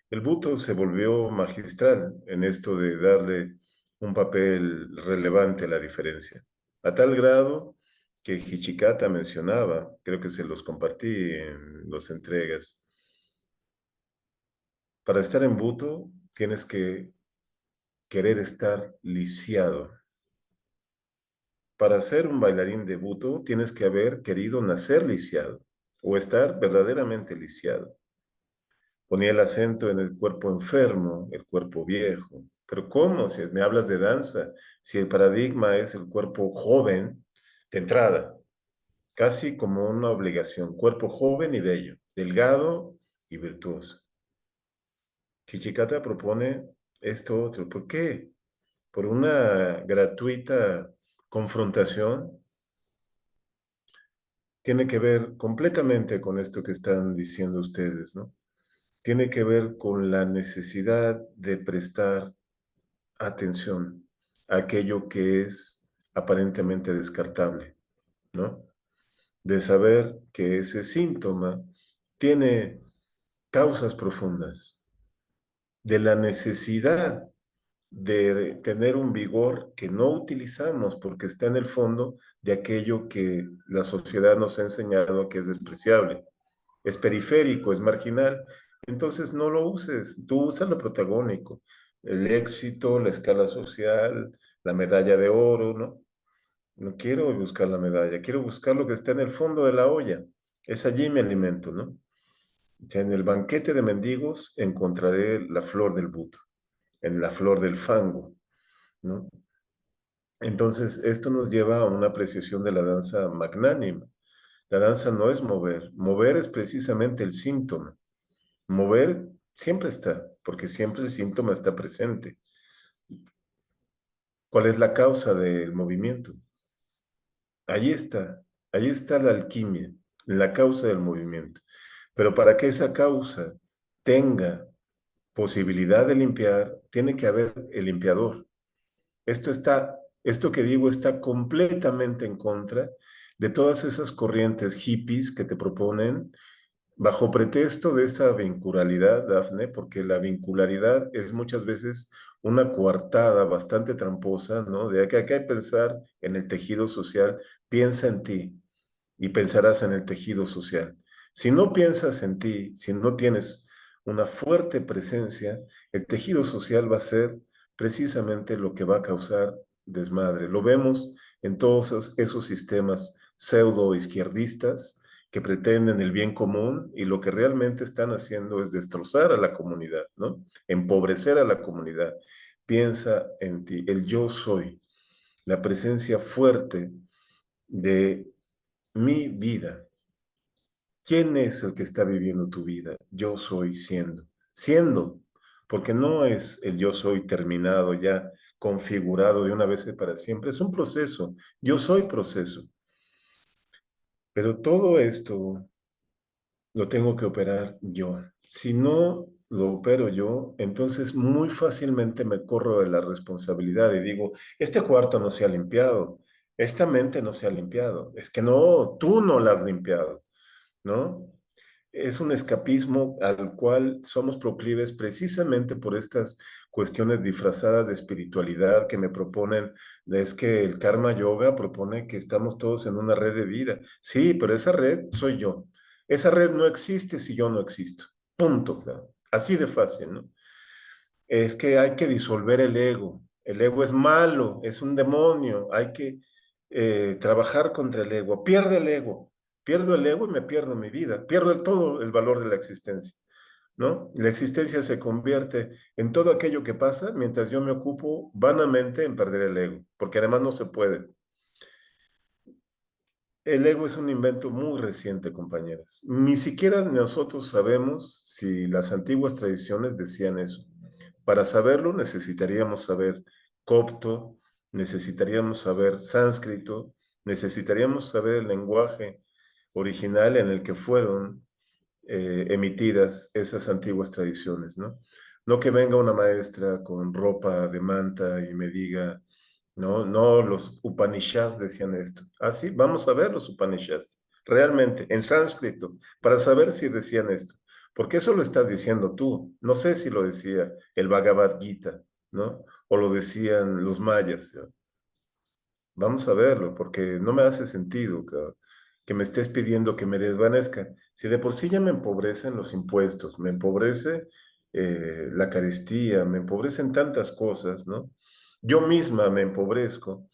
El Buto se volvió magistral en esto de darle un papel relevante a la diferencia, a tal grado que Hichikata mencionaba, creo que se los compartí en las entregas, para estar en Buto tienes que querer estar lisiado. Para ser un bailarín de Buto tienes que haber querido nacer lisiado o estar verdaderamente lisiado. Ponía el acento en el cuerpo enfermo, el cuerpo viejo. Pero ¿cómo? Si me hablas de danza, si el paradigma es el cuerpo joven, de entrada, casi como una obligación, cuerpo joven y bello, delgado y virtuoso. Kichikata propone esto otro. ¿Por qué? Por una gratuita confrontación. Tiene que ver completamente con esto que están diciendo ustedes, ¿no? Tiene que ver con la necesidad de prestar atención a aquello que es aparentemente descartable, ¿no? De saber que ese síntoma tiene causas profundas, de la necesidad de tener un vigor que no utilizamos porque está en el fondo de aquello que la sociedad nos ha enseñado que es despreciable, es periférico, es marginal. Entonces no lo uses, tú usa lo protagónico, el éxito, la escala social, la medalla de oro, ¿no? No quiero buscar la medalla, quiero buscar lo que está en el fondo de la olla. Es allí mi alimento, ¿no? O sea, en el banquete de mendigos encontraré la flor del buto, en la flor del fango, ¿no? Entonces, esto nos lleva a una apreciación de la danza magnánima. La danza no es mover, mover es precisamente el síntoma. Mover siempre está, porque siempre el síntoma está presente. ¿Cuál es la causa del movimiento? Ahí está la alquimia, la causa del movimiento. Pero para que esa causa tenga posibilidad de limpiar, tiene que haber el limpiador. Esto que digo está completamente en contra de todas esas corrientes hippies que te proponen bajo pretexto de esa vincularidad, Dafne, porque la vincularidad es muchas veces una coartada bastante tramposa, ¿no? De que hay que pensar en el tejido social, piensa en ti y pensarás en el tejido social. Si no piensas en ti, si no tienes una fuerte presencia, el tejido social va a ser precisamente lo que va a causar desmadre. Lo vemos en todos esos sistemas pseudo izquierdistas que pretenden el bien común y lo que realmente están haciendo es destrozar a la comunidad, ¿no? Empobrecer a la comunidad. Piensa en ti, el yo soy, la presencia fuerte de mi vida. ¿Quién es el que está viviendo tu vida? Yo soy siendo. Siendo, porque no es el yo soy terminado ya, configurado de una vez y para siempre. Es un proceso. Yo soy proceso. Pero todo esto lo tengo que operar yo. Si no lo opero yo, entonces muy fácilmente me corro de la responsabilidad y digo, este cuarto no se ha limpiado, esta mente no se ha limpiado. Es que no, tú no la has limpiado, ¿no? Es un escapismo al cual somos proclives precisamente por estas cuestiones disfrazadas de espiritualidad que me proponen. Es que el karma yoga propone que estamos todos en una red de vida. Sí, pero esa red soy yo. Esa red no existe si yo no existo. Punto, claro. Así de fácil, ¿no? Es que hay que disolver el ego. El ego es malo, es un demonio. Hay que trabajar contra el ego. Pierde el ego. Pierdo el ego y me pierdo mi vida. Pierdo todo el valor de la existencia, ¿no? La existencia se convierte en todo aquello que pasa mientras yo me ocupo vanamente en perder el ego, porque además no se puede. El ego es un invento muy reciente, compañeras. Ni siquiera nosotros sabemos si las antiguas tradiciones decían eso. Para saberlo necesitaríamos saber copto, necesitaríamos saber sánscrito, necesitaríamos saber el lenguaje original en el que fueron emitidas esas antiguas tradiciones, ¿no? No que venga una maestra con ropa de manta y me diga, no, no, los Upanishads decían esto. Ah, sí, vamos a ver los Upanishads, realmente, en sánscrito, para saber si decían esto. Porque eso lo estás diciendo tú. No sé si lo decía el Bhagavad Gita, ¿no? O lo decían los mayas. ¿No? Vamos a verlo, porque no me hace sentido que me estés pidiendo que me desvanezca. Si de por sí ya me empobrecen los impuestos, me empobrece la carestía, me empobrecen tantas cosas, ¿no? Yo misma me empobrezco.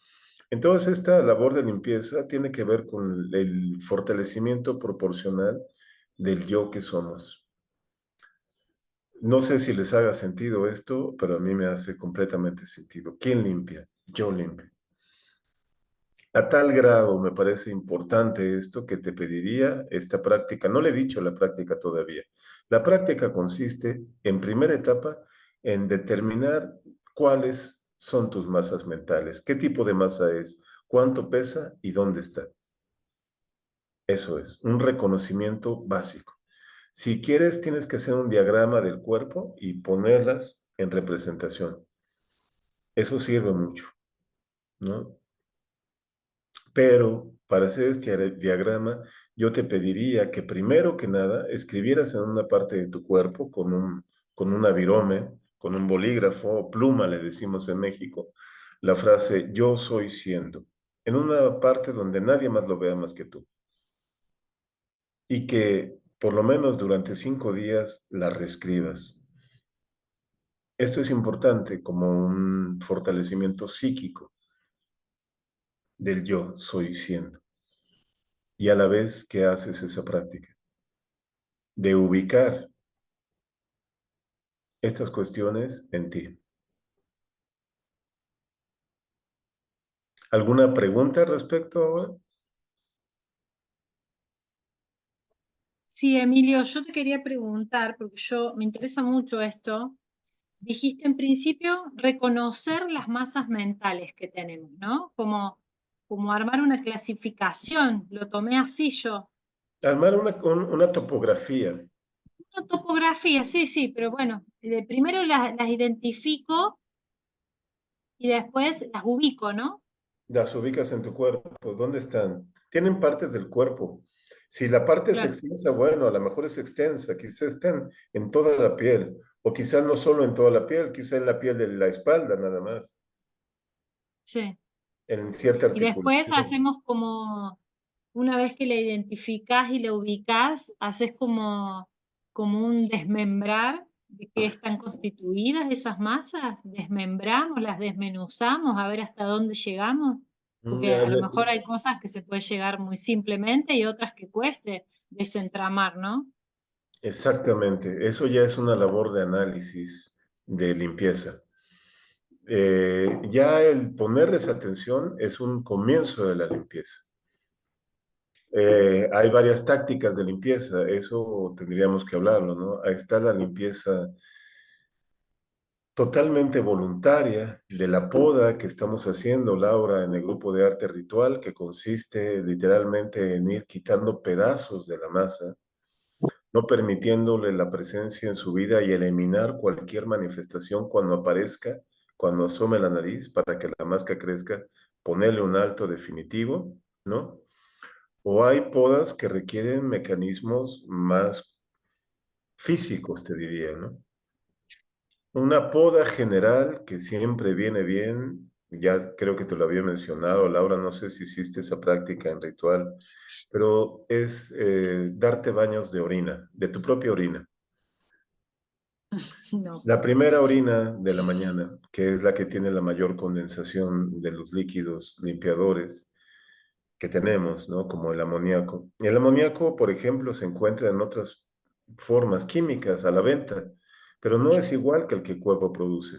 Entonces, esta labor de limpieza tiene que ver con el fortalecimiento proporcional del yo que somos. No sé si les haga sentido esto, pero a mí me hace completamente sentido. ¿Quién limpia? Yo limpio. A tal grado me parece importante esto que te pediría esta práctica. No le he dicho la práctica todavía. La práctica consiste, en primera etapa, en determinar cuáles son tus masas mentales, qué tipo de masa es, cuánto pesa y dónde está. Eso es, un reconocimiento básico. Si quieres, tienes que hacer un diagrama del cuerpo y ponerlas en representación. Eso sirve mucho, ¿no? Pero para hacer este diagrama, yo te pediría que primero que nada escribieras en una parte de tu cuerpo con un avirome, con un bolígrafo o pluma, le decimos en México, la frase yo soy siendo, en una parte donde nadie más lo vea más que tú. Y que por lo menos durante 5 días la reescribas. Esto es importante como un fortalecimiento psíquico del yo soy siendo. Y a la vez que haces esa práctica de ubicar estas cuestiones en ti. ¿Alguna pregunta al respecto ahora? Sí, Emilio, yo te quería preguntar, porque me interesa mucho esto. Dijiste en principio reconocer las masas mentales que tenemos, ¿no? Como armar una clasificación, lo tomé así yo. Armar una topografía. Una topografía, sí, sí, pero bueno, primero las identifico y después las ubico, ¿no? Las ubicas en tu cuerpo. ¿Dónde están? Tienen partes del cuerpo. Si la parte es Claro, extensa, bueno, a lo mejor es extensa, quizás estén en toda la piel, o quizás no solo en toda la piel, quizás en la piel de la espalda nada más, sí. en cierta Y después articulación. hacemos como, una vez que la identificás y la ubicás, haces como un desmembrar de qué están constituidas esas masas, desmembramos, las desmenuzamos, a ver hasta dónde llegamos, porque Ya, a lo mejor hay cosas que se puede llegar muy simplemente y otras que cueste desentramar, ¿no? exactamente, eso ya es una labor de análisis, de limpieza. Ya el ponerles atención es un comienzo de la limpieza. Hay varias tácticas de limpieza, eso tendríamos que hablarlo, ¿no? Ahí está la limpieza totalmente voluntaria de la poda que estamos haciendo, Laura, en el grupo de arte ritual, que consiste literalmente en ir quitando pedazos de la masa, no permitiéndole la presencia en su vida y eliminar cualquier manifestación cuando aparezca, cuando asome la nariz, para que la máscara crezca, ponerle un alto definitivo, ¿no? O hay podas que requieren mecanismos más físicos, te diría, ¿no? Una poda general que siempre viene bien, ya creo que te lo había mencionado, Laura, no sé si hiciste esa práctica en ritual, pero es darte baños de orina, de tu propia orina. No. La primera orina de la mañana, que es la que tiene la mayor condensación de los líquidos limpiadores que tenemos, ¿no? Como el amoníaco. El amoníaco, por ejemplo, se encuentra en otras formas químicas a la venta, pero no es igual que el que el cuerpo produce.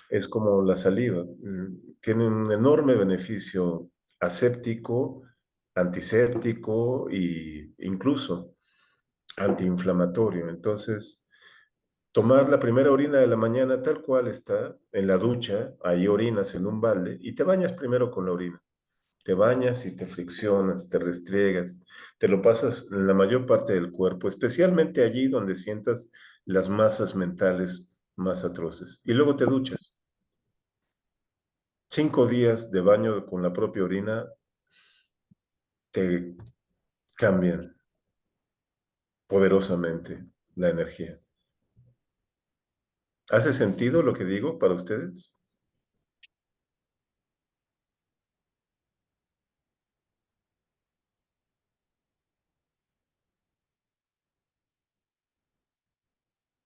Es como la saliva. Tiene un enorme beneficio aséptico, antiséptico e incluso antiinflamatorio. Entonces, tomar la primera orina de la mañana tal cual está, en la ducha, ahí orinas en un balde y te bañas primero con la orina. Te bañas y te friccionas, te restriegas, te lo pasas en la mayor parte del cuerpo, especialmente allí donde sientas las masas mentales más atroces. Y luego te duchas. 5 días de baño con la propia orina te cambian poderosamente la energía. ¿Hace sentido lo que digo para ustedes?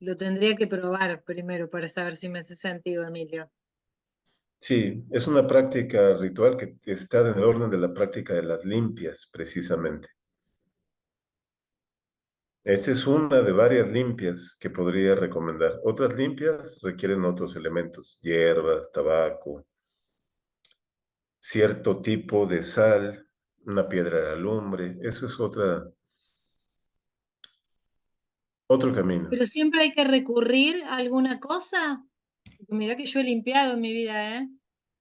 Lo tendría que probar primero para saber si me hace sentido, Emilio. Sí, es una práctica ritual que está en el orden de la práctica de las limpias, precisamente. Esta es una de varias limpias que podría recomendar. Otras limpias requieren otros elementos, hierbas, tabaco, cierto tipo de sal, una piedra de alumbre. Eso es otro camino. Pero siempre hay que recurrir a alguna cosa. Porque mirá que yo he limpiado en mi vida, ¿eh?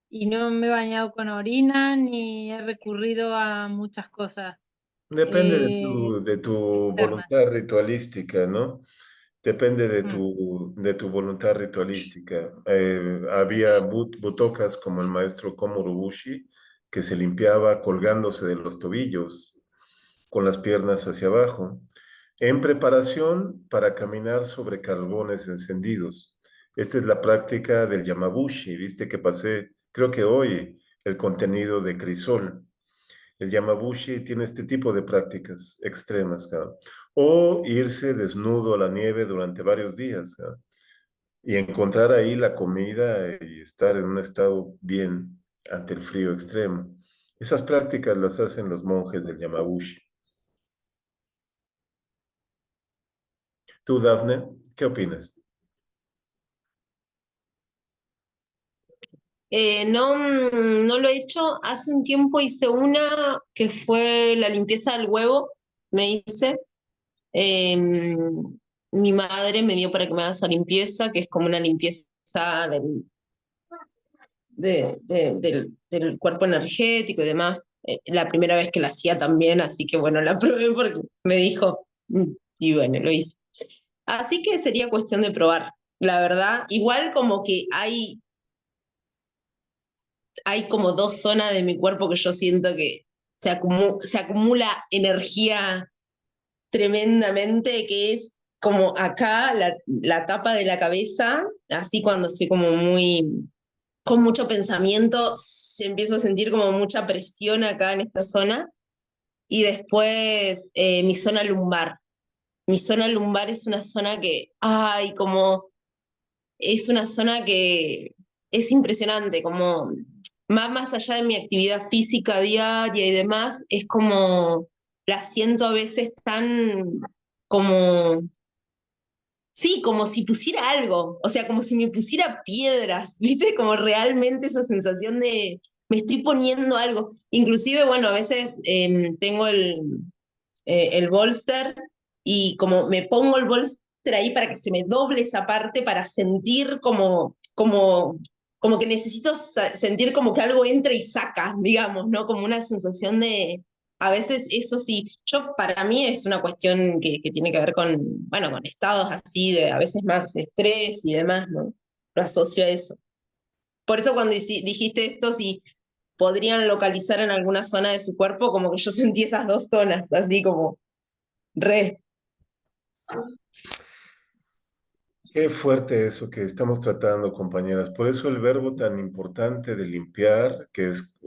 Y no me he bañado con orina ni he recurrido a muchas cosas Depende de tu externas. voluntad ritualística, ¿no? Depende Mm, de tu voluntad ritualística. Había sí. butocas como el maestro Komuro Bushi que se limpiaba colgándose de los tobillos con las piernas hacia abajo, en preparación para caminar sobre carbones encendidos. Esta es la práctica del Yamabushi. Viste que pasé, creo que hoy, el contenido de Crisol. El Yamabushi tiene este tipo de prácticas extremas, ¿no? O irse desnudo a la nieve durante varios días, ¿no? Y encontrar ahí la comida y estar en un estado bien ante el frío extremo. Esas prácticas las hacen los monjes del Yamabushi. ¿Tú, Dafne, qué opinas? No, no lo he hecho. Hace un tiempo hice una que fue la limpieza del huevo, me hice. Mi madre me dio para que me haga esa limpieza, que es como una limpieza del cuerpo energético y demás. La primera vez que la hacía también, así que bueno, la probé porque me dijo, y bueno, lo hice. Así que sería cuestión de probar, la verdad. Igual como que hay como dos zonas de mi cuerpo que yo siento que se acumula energía tremendamente, que es como acá, la tapa de la cabeza, así cuando estoy como muy, con mucho pensamiento, se empiezo a sentir como mucha presión acá en esta zona. Y después mi zona lumbar. Mi zona lumbar es una zona que, ay, como es una zona que es impresionante, como más allá de mi actividad física diaria y demás, es como la siento a veces tan como, sí, como si pusiera algo, o sea, como si me pusiera piedras, ¿viste? Como realmente esa sensación de me estoy poniendo algo. Inclusive, bueno, a veces tengo el bolster y como me pongo el bolster ahí para que se me doble esa parte para sentir como que necesito sentir como que algo entra y saca, digamos, ¿no? Como una sensación de, a veces eso sí, yo para mí es una cuestión que tiene que ver con, bueno, con estados así de a veces más estrés y demás, ¿no? Lo asocio a eso. Por eso cuando dijiste esto, si podrían localizar en alguna zona de su cuerpo, como que yo sentí esas dos zonas, así como re. Qué fuerte eso que estamos tratando, compañeras. Por eso el verbo tan importante de limpiar, que es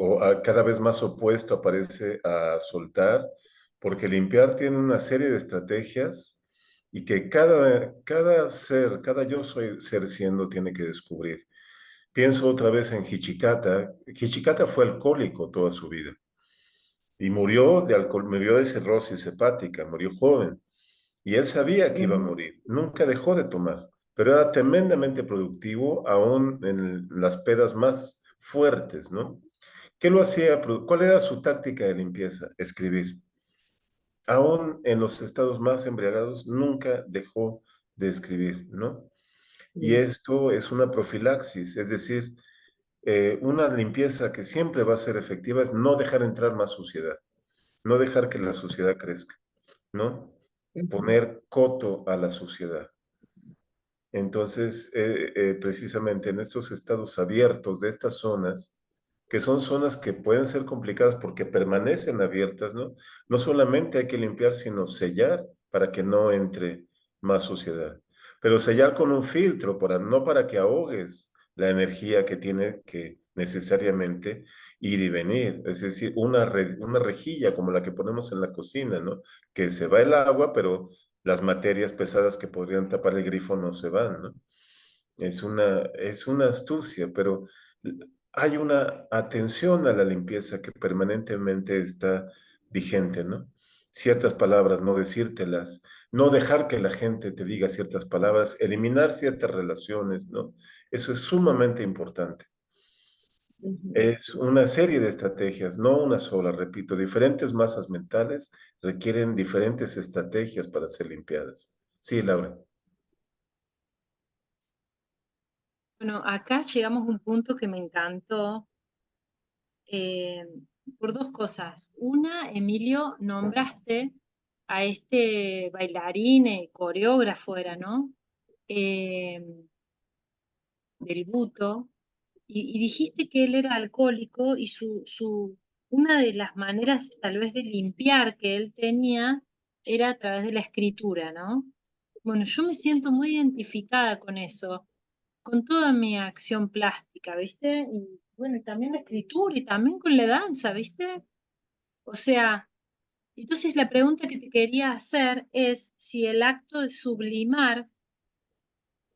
cada vez más opuesto aparece a soltar, porque limpiar tiene una serie de estrategias y que cada ser, cada yo soy ser siendo tiene que descubrir. Pienso otra vez en Hichikata. Hichikata fue alcohólico toda su vida y murió de alcohol, murió de cirrosis hepática, murió joven. Y él sabía que iba a Ujú, morir, nunca dejó de tomar, pero era tremendamente productivo aún en las pedas más fuertes, ¿no? ¿Qué lo hacía? ¿Cuál era su táctica de limpieza? Escribir. Aún en los estados más embriagados, nunca dejó de escribir, ¿no? Y mm, esto es una profilaxis, es decir, una limpieza que siempre va a ser efectiva es no dejar entrar más suciedad, no dejar que la suciedad crezca, ¿no? ujú, Poner coto a la suciedad. Entonces, precisamente en estos estados abiertos de estas zonas, que son zonas que pueden ser complicadas porque permanecen abiertas, ¿no? No solamente hay que limpiar, sino sellar para que no entre más suciedad. Pero sellar con un filtro, no para que ahogues la energía que tiene que necesariamente ir y venir. Es decir, una rejilla como la que ponemos en la cocina, ¿no? Que se va el agua, pero las materias pesadas que podrían tapar el grifo no se van, ¿no? Es una astucia, pero hay una atención a la limpieza que permanentemente está vigente, ¿no? Ciertas palabras, no decírtelas, no dejar que la gente te diga ciertas palabras, eliminar ciertas relaciones, ¿no? Eso es sumamente importante. ujú. Es una serie de estrategias, no una sola, repito, diferentes masas mentales requieren diferentes estrategias para ser limpiadas. Sí, Laura. Bueno, acá llegamos a un punto que me encantó eh, por dos cosas. Una, Emilio, nombraste a este bailarín, coreógrafo era, ¿no? Eh, del Buto, y dijiste que él era alcohólico y una de las maneras tal vez de limpiar que él tenía era a través de la escritura, ¿no? Bueno, yo me siento muy identificada con eso, con toda mi acción plástica, ¿viste? Y bueno, y también la escritura y también con la danza, ¿viste? O sea, entonces la pregunta que te quería hacer es si el acto de sublimar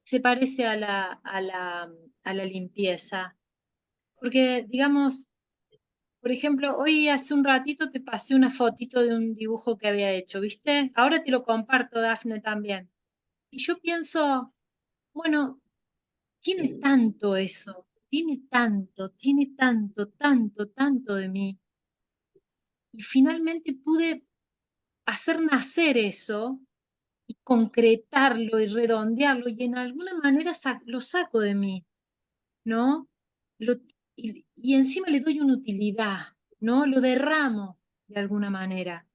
se parece a la limpieza. Porque, digamos, por ejemplo, hoy hace un ratito te pasé una fotito de un dibujo que había hecho, ¿viste? Ahora te lo comparto, Dafne, también. Y yo pienso, bueno, tiene tanto eso, tiene tanto, tanto, tanto de mí. Y finalmente pude hacer nacer eso y concretarlo y redondearlo y en alguna manera lo saco de mí, ¿no? Lo, y encima le doy una utilidad, ¿no? Lo derramo de alguna manera.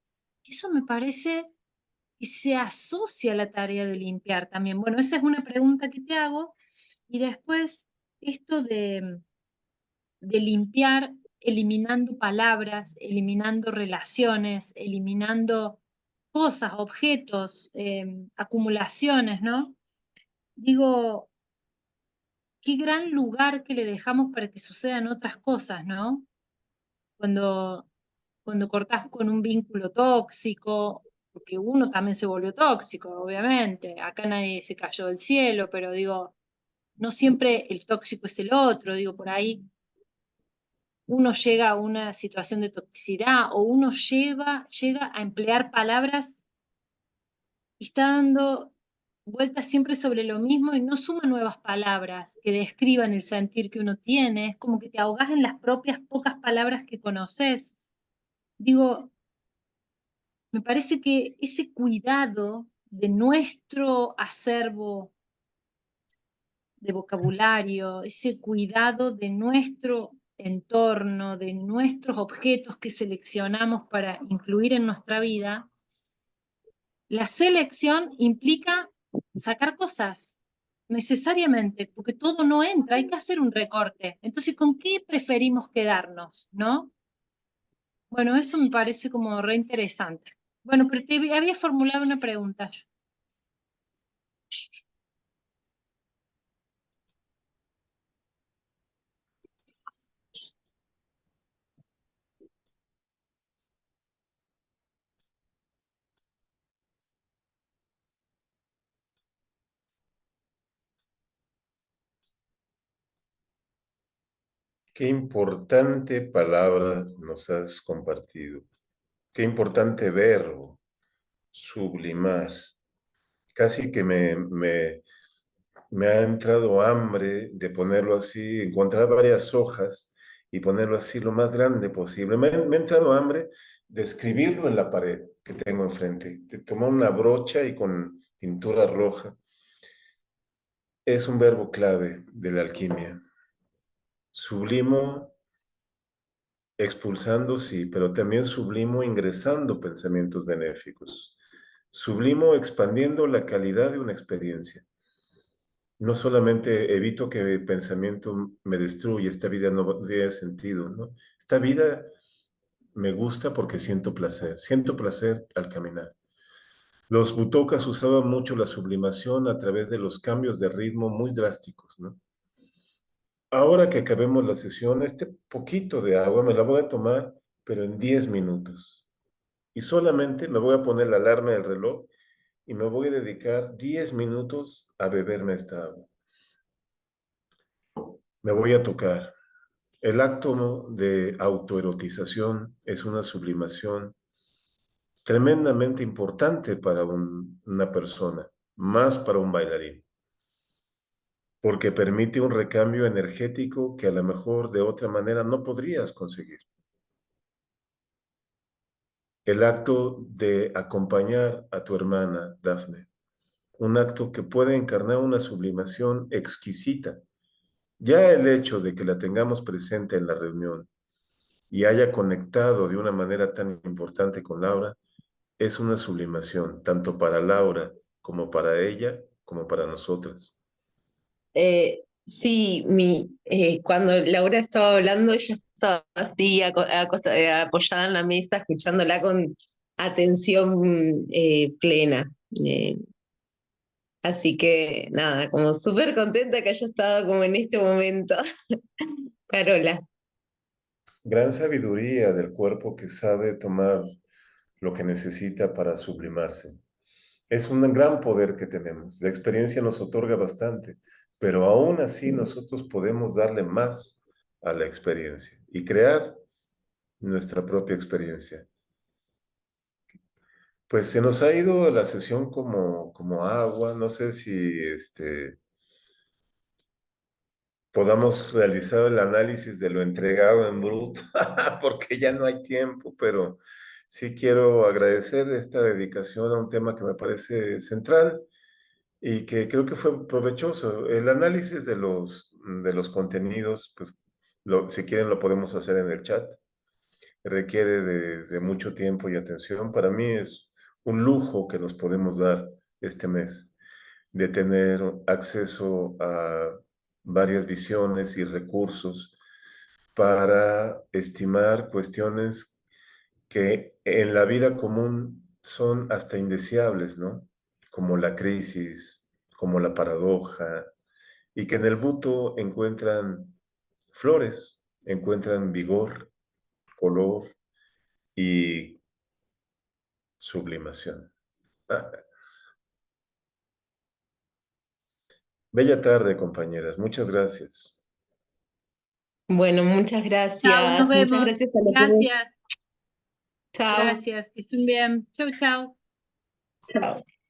Eso me parece que se asocia a la tarea de limpiar también. Bueno, esa es una pregunta que te hago. Y después, esto de limpiar eliminando palabras, eliminando relaciones, eliminando cosas, objetos, acumulaciones, ¿no? Digo, qué gran lugar que le dejamos para que sucedan otras cosas, ¿no? Cuando, cuando cortás con un vínculo tóxico, porque uno también se volvió tóxico, obviamente. Acá nadie se cayó del cielo, pero digo, no siempre el tóxico es el otro, digo, por ahí uno llega a una situación de toxicidad o uno llega a emplear palabras y está dando vueltas siempre sobre lo mismo y no suma nuevas palabras que describan el sentir que uno tiene. Es como que te ahogas en las propias pocas palabras que conoces. Digo, me parece que ese cuidado de nuestro acervo de vocabulario, ese cuidado de nuestro entorno, de nuestros objetos que seleccionamos para incluir en nuestra vida, la selección implica sacar cosas, necesariamente, porque todo no entra, hay que hacer un recorte. Entonces, ¿con qué preferimos quedarnos, no? Bueno, eso me parece como re interesante. Bueno, pero te había formulado una pregunta. Qué importante palabra nos has compartido. Qué importante verbo, sublimar. Casi que me ha entrado hambre de ponerlo así, encontrar varias hojas y ponerlo así lo más grande posible. Me ha entrado hambre de escribirlo en la pared que tengo enfrente, de tomar una brocha y con pintura roja. Es un verbo clave de la alquimia. Sublimo expulsando, sí, pero también sublimo ingresando pensamientos benéficos. Sublimo expandiendo la calidad de una experiencia. No solamente evito que el pensamiento me destruya, esta vida no tiene sentido, ¿no? Esta vida me gusta porque siento placer al caminar. Los butokas usaban mucho la sublimación a través de los cambios de ritmo muy drásticos, ¿no? Ahora que acabemos la sesión, este poquito de agua me la voy a tomar, pero en 10 minutos. Y solamente me voy a poner la alarma del reloj y me voy a dedicar 10 minutos a beberme esta agua. Me voy a tocar. El acto de autoerotización es una sublimación tremendamente importante para una persona, más para un bailarín, porque permite un recambio energético que a lo mejor de otra manera no podrías conseguir. El acto de acompañar a tu hermana, Dafne, un acto que puede encarnar una sublimación exquisita. Ya el hecho de que la tengamos presente en la reunión y haya conectado de una manera tan importante con Laura, es una sublimación, tanto para Laura como para ella, como para nosotras. Sí, cuando Laura estaba hablando, ella estaba así apoyada en la mesa, escuchándola con atención plena. Eh, Así que nada, como súper contenta que haya estado como en este momento, Carola. Gran sabiduría del cuerpo que sabe tomar lo que necesita para sublimarse. Es un gran poder que tenemos. La experiencia nos otorga bastante, pero aún así nosotros podemos darle más a la experiencia y crear nuestra propia experiencia. Pues se nos ha ido la sesión como agua. No sé si podamos realizar el análisis de lo entregado en bruto, porque ya no hay tiempo, pero sí quiero agradecer esta dedicación a un tema que me parece central y que creo que fue provechoso. El análisis de los contenidos, pues si quieren lo podemos hacer en el chat. Requiere de mucho tiempo y atención. Para mí es un lujo que nos podemos dar este mes, de tener acceso a varias visiones y recursos para estimar cuestiones que en la vida común son hasta indeseables, ¿no? Como la crisis, como la paradoja, y que en el buto encuentran flores, encuentran vigor, color y sublimación. Bella tarde, compañeras. Muchas gracias. Bueno, Chao, nos muchas vemos. gracias a los dos. Gracias, Chao. gracias, que estén bien. Chau, chau. Chao.